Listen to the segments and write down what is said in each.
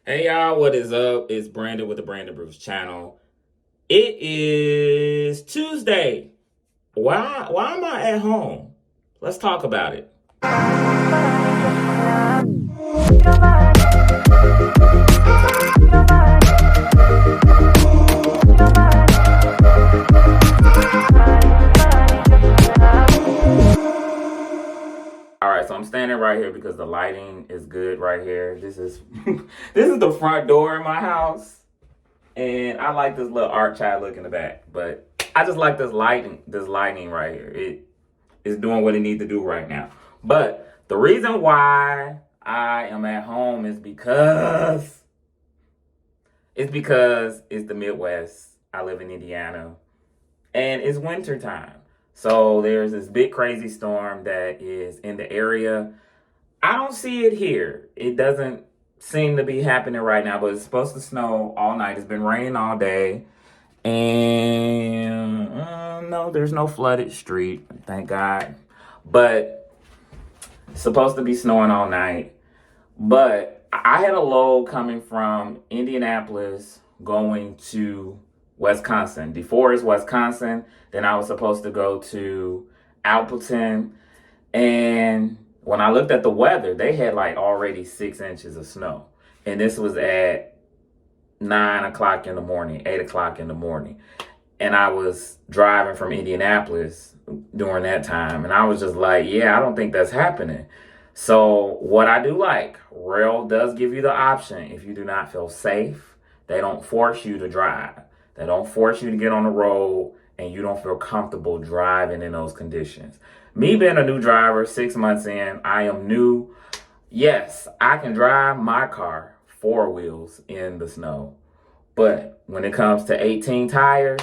Hey y'all, what is up? It's Brandon with the Brandon Brews channel. It is Tuesday. Why am I at home? Let's talk about it. All right, so I'm standing right here because the lighting is good right here. This is this is the front door in my house. And I like this little art child look in the back, but I just like this lighting right here. It is doing what it needs to do right now. But the reason why I am at home is because it's the Midwest. I live in Indiana and it's winter time. So there's this big crazy storm that is in the area. I don't see it here. It doesn't seem to be happening right now, but it's supposed to snow all night. It's been raining all day. And no, there's no flooded street, thank God. But it's supposed to be snowing all night. But I had a load coming from Indianapolis going to Wisconsin. DeForest, Wisconsin. Then I was supposed to go to Appleton. And when I looked at the weather, they had like already 6 inches of snow. And this was at 9 o'clock in the morning, 8 o'clock in the morning. And I was driving from Indianapolis during that time. And I was just like, yeah, I don't think that's happening. So what I do like, rail does give you the option if you do not feel safe. They don't force you to drive. They don't force you to get on the road and you don't feel comfortable driving in those conditions. Me being a new driver, 6 months in, I am new. Yes, I can drive my car 4 wheels in the snow. But when it comes to 18 tires,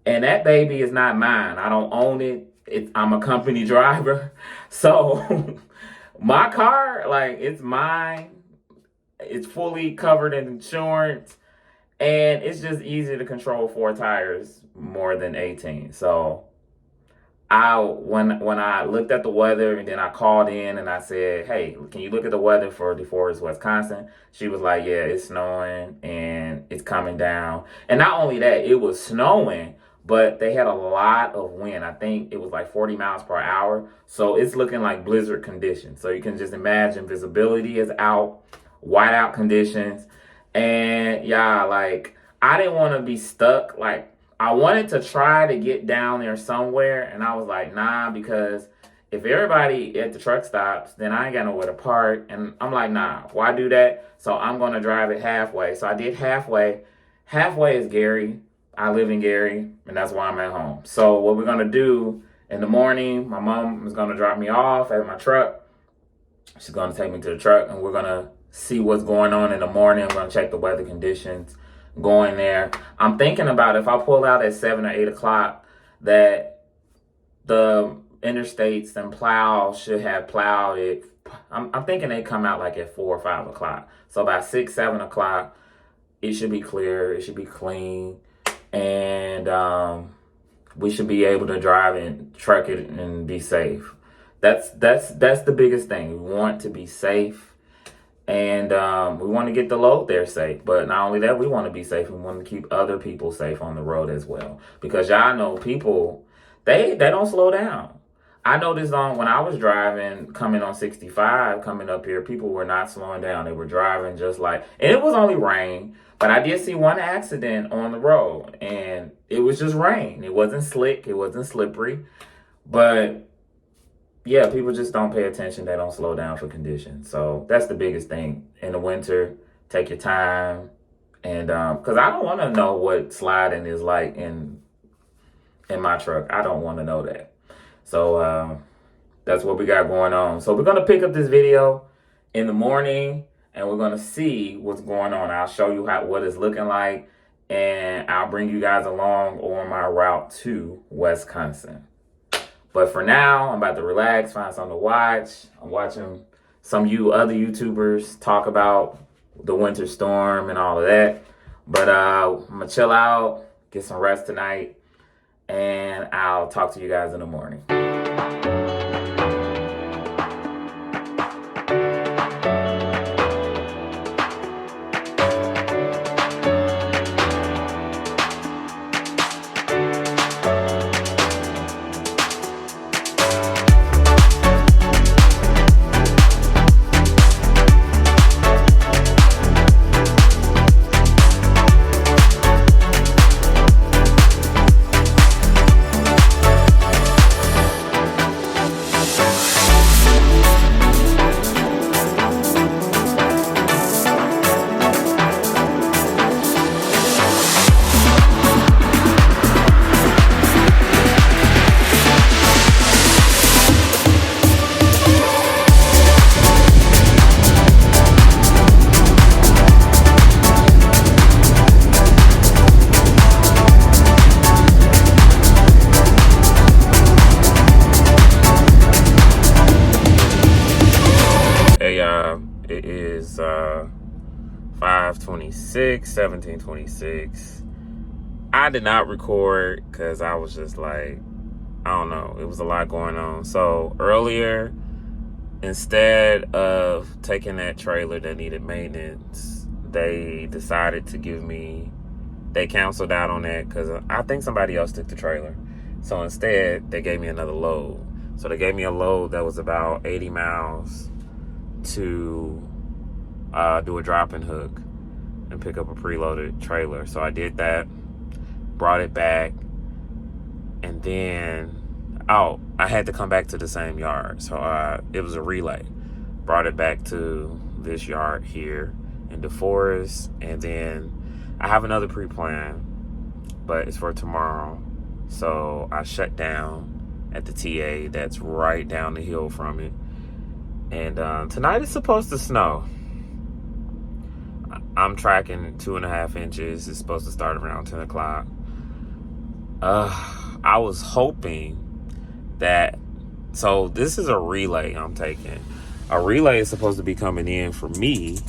and that baby is not mine. I don't own it. I'm a company driver. So my car, like, it's mine. It's fully covered in insurance. And it's just easy to control 4 tires more than 18. So when I looked at the weather and then I called in and I said, hey, can you look at the weather for DeForest, Wisconsin? She was like, yeah, it's snowing and it's coming down. And not only that, it was snowing, but they had a lot of wind. I think it was like 40 miles per hour. So it's looking like blizzard conditions. So you can just imagine visibility is out, whiteout conditions. And yeah, like I didn't want to be stuck. Like I wanted to try to get down there somewhere. And I was like, nah, because if everybody at the truck stops, then I ain't got nowhere to park. And I'm like, nah, why do that? So I'm going to drive it halfway. So I did halfway. Halfway is Gary. I live in Gary, and that's why I'm at home. So what we're going to do in the morning, my mom is going to drop me off at my truck. She's going to take me to the truck, and we're going to see what's going on in the morning. I'm going to check the weather conditions going there. I'm thinking about if I pull out at 7 or 8 o'clock, that the interstates and plow should have plowed it. I'm thinking they come out like at 4 or 5 o'clock. So by 6, 7 o'clock, it should be clear. It should be clean. And we should be able to drive and truck it and be safe. That's the biggest thing. We want to be safe, and we want to get the load there safe. But not only that, we want to be safe. We want to keep other people safe on the road as well. Because y'all know people, they don't slow down. I noticed when I was driving, coming on 65, coming up here, people were not slowing down. They were driving just like, and it was only rain. But I did see one accident on the road, and it was just rain. It wasn't slick. It wasn't slippery. But, yeah, people just don't pay attention. They don't slow down for conditions. So that's the biggest thing. In the winter, take your time. And because I don't want to know what sliding is like in my truck. I don't want to know that. So that's what we got going on. So we're going to pick up this video in the morning. And we're going to see what's going on. I'll show you what it's looking like. And I'll bring you guys along on my route to Wisconsin. But for now, I'm about to relax, find something to watch. I'm watching some other YouTubers talk about the winter storm and all of that. But I'm going to chill out, get some rest tonight. And I'll talk to you guys in the morning. 5:26, 17:26. I did not record because I was just like, I don't know. It was a lot going on. So earlier, instead of taking that trailer that needed maintenance, they decided to give me, they canceled out on that because I think somebody else took the trailer. So instead, they gave me another load. So they gave me a load that was about 80 miles to do a drop and hook and pick up a preloaded trailer. So I did that, brought it back, and then I had to come back to the same yard. So it was a relay. Brought it back to this yard here in DeForest, and then I have another pre-plan, but it's for tomorrow. So I shut down at the TA that's right down the hill from it. And tonight it's supposed to snow. I'm tracking 2.5 inches. It's supposed to start around 10 o'clock. I was hoping that, so this is a relay I'm taking. A relay is supposed to be coming in for me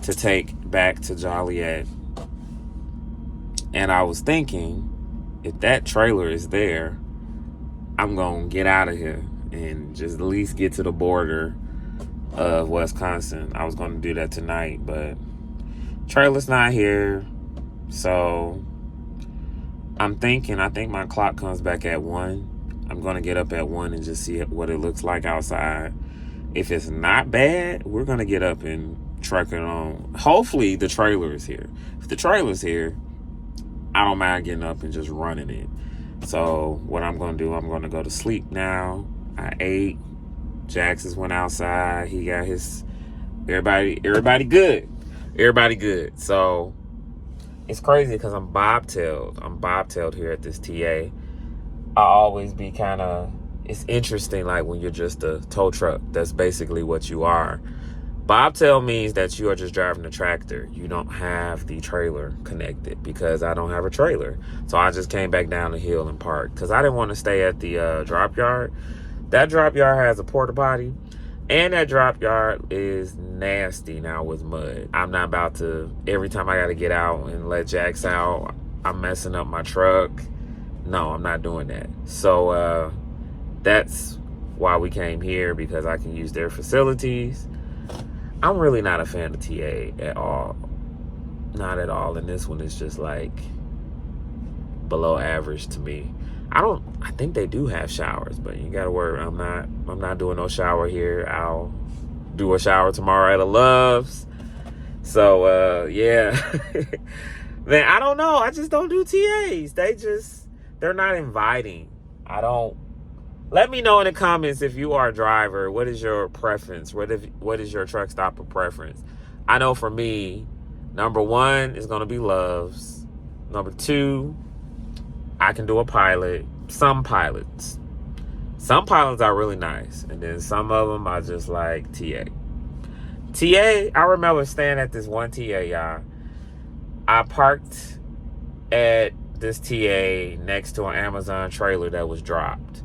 to take back to Joliet. And I was thinking, if that trailer is there, I'm going to get out of here and just at least get to the border of Wisconsin. I was going to do that tonight, but trailer's not here. So I think my clock comes back at 1. I'm going to get up at 1 and just see what it looks like outside. If it's not bad, we're going to get up and truck it on. Hopefully the trailer is here. If the trailer's here, I don't mind getting up and just running it. So what I'm going to do, I'm going to go to sleep now. I ate. Jax's went outside. He got his, everybody good. Everybody good. So it's crazy because I'm bobtailed. I'm bobtailed here at this TA. I always be kind of, it's interesting, like when you're just a tow truck. That's basically what you are. Bobtail means that you are just driving a tractor. You don't have the trailer connected because I don't have a trailer. So I just came back down the hill and parked because I didn't want to stay at the drop yard. That drop yard has a porta potty, and that drop yard is nasty now with mud. I'm not about to, every time I got to get out and let Jax out, I'm messing up my truck. No, I'm not doing that. So that's why we came here, because I can use their facilities. I'm really not a fan of TA at all. Not at all. And this one is just like below average to me. I think they do have showers, but you gotta worry. I'm not doing no shower here. I'll do a shower tomorrow at a Love's. So yeah. Man, I don't know. I just don't do TAs. They're not inviting. Let me know in the comments if you are a driver. What is your preference? What is your truck stopper preference? I know for me, number 1 is going to be Love's. Number 2, I can do a pilot. Some pilots are really nice. And then some of them I just like TA. I remember staying at this one TA, y'all. I parked at this TA next to an Amazon trailer that was dropped.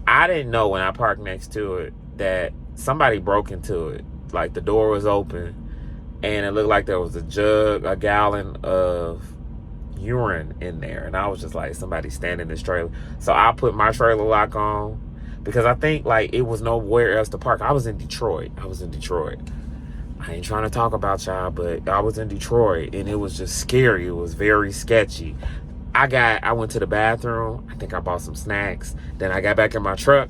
I didn't know when I parked next to it that somebody broke into it. Like the door was open and it looked like there was a gallon of urine in there. And I was just like, somebody standing in this trailer. So I put my trailer lock on because I think like it was nowhere else to park. I was in Detroit. I ain't trying to talk about y'all, but I was in Detroit and it was just scary. It was very sketchy. I went to the bathroom. I think I bought some snacks. Then I got back in my truck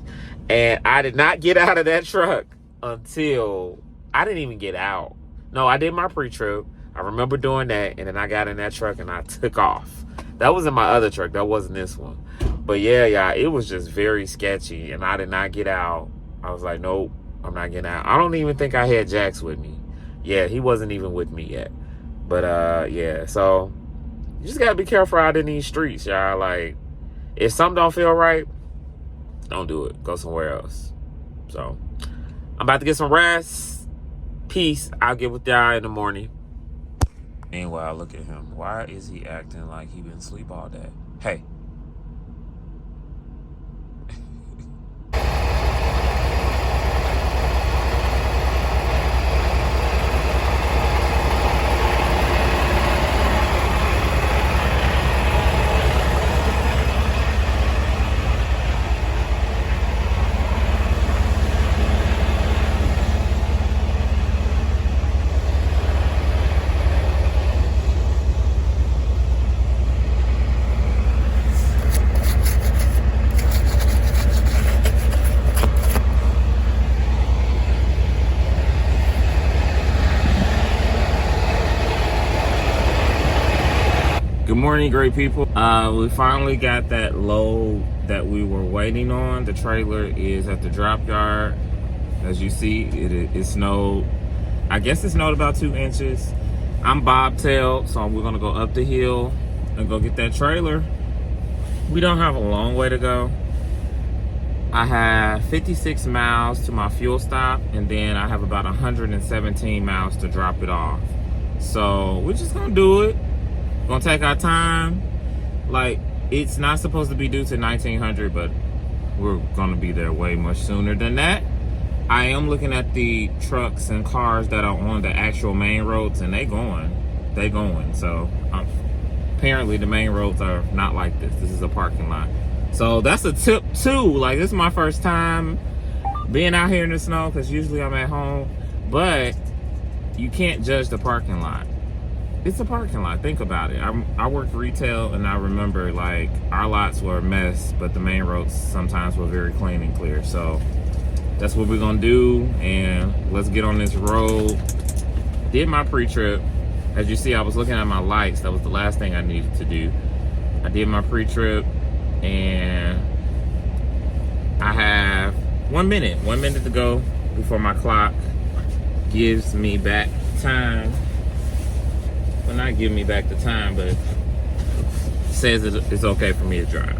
and I did not get out of that truck until I didn't even get out. No, I did my pre-trip. I remember doing that. And then I got in that truck and I took off. That was in my other truck. That wasn't this one. But yeah, it was just very sketchy and I did not get out. I was like, nope, I'm not getting out. I don't even think I had Jax with me. Yeah, he wasn't even with me yet. But yeah, so you just gotta be careful out in these streets, y'all. Like, if something don't feel right, don't do it. Go somewhere else. So, I'm about to get some rest. Peace. I'll get with y'all in the morning. Meanwhile, look at him. Why is he acting like he been asleep all day? Hey. Good morning, great people. We finally got that load that we were waiting on. The trailer is at the drop yard. As you see, it snowed. I guess it snowed about 2 inches. I'm bobtailed, so we're gonna go up the hill and go get that trailer. We don't have a long way to go. I have 56 miles to my fuel stop, and then I have about 117 miles to drop it off. So we're just gonna do it. Gonna take our time. Like, it's not supposed to be due to 1900, but we're gonna be there way much sooner than that. I am looking at the trucks and cars that are on the actual main roads, and they going. So apparently the main roads are not like this. This is a parking lot. So that's a tip too. Like, this is my first time being out here in the snow, because usually I'm at home. But you can't judge the parking lot. It's a parking lot. Think about it. I worked retail, and I remember, like, our lots were a mess, but the main roads sometimes were very clean and clear. So that's what we're gonna do, and let's get on this road. Did my pre-trip. As you see, I was looking at my lights. That was the last thing I needed to do. I did my pre-trip, and I have 1 minute to go before my clock gives me back time. Well, not give me back the time, but says it's okay for me to drive.